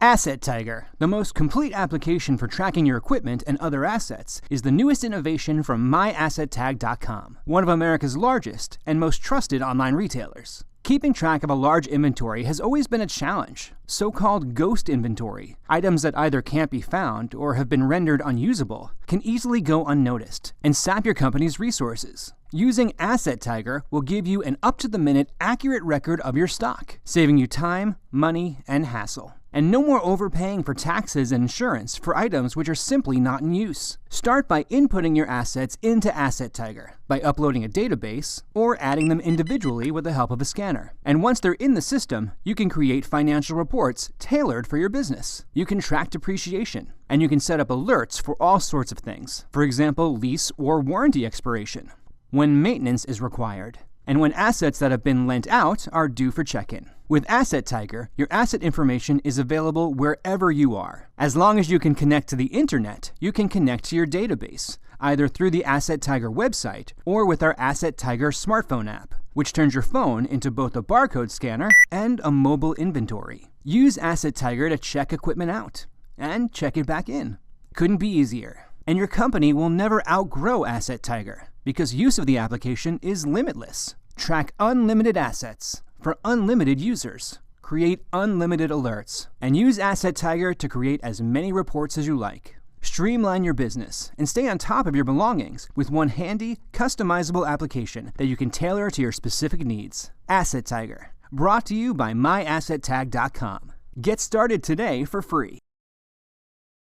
AssetTiger, the most complete application for tracking your equipment and other assets, is the newest innovation from MyAssetTag.com, one of America's largest and most trusted online retailers. Keeping track of a large inventory has always been a challenge. So-called ghost inventory, items that either can't be found or have been rendered unusable, can easily go unnoticed and sap your company's resources. Using AssetTiger will give you an up-to-the-minute, accurate record of your stock, saving you time, money, and hassle. And no more overpaying for taxes and insurance for items which are simply not in use. Start by inputting your assets into AssetTiger by uploading a database or adding them individually with the help of a scanner. And once they're in the system, you can create financial reports tailored for your business. You can track depreciation, and you can set up alerts for all sorts of things. For example, lease or warranty expiration, when maintenance is required, and when assets that have been lent out are due for check-in. With AssetTiger, your asset information is available wherever you are. As long as you can connect to the internet, you can connect to your database, either through the AssetTiger website or with our AssetTiger smartphone app, which turns your phone into both a barcode scanner and a mobile inventory. Use AssetTiger to check equipment out and check it back in. Couldn't be easier. And your company will never outgrow AssetTiger because use of the application is limitless. Track unlimited assets for unlimited users. Create unlimited alerts and use AssetTiger to create as many reports as you like. Streamline your business and stay on top of your belongings with one handy, customizable application that you can tailor to your specific needs. AssetTiger, brought to you by MyAssetTag.com. Get started today for free.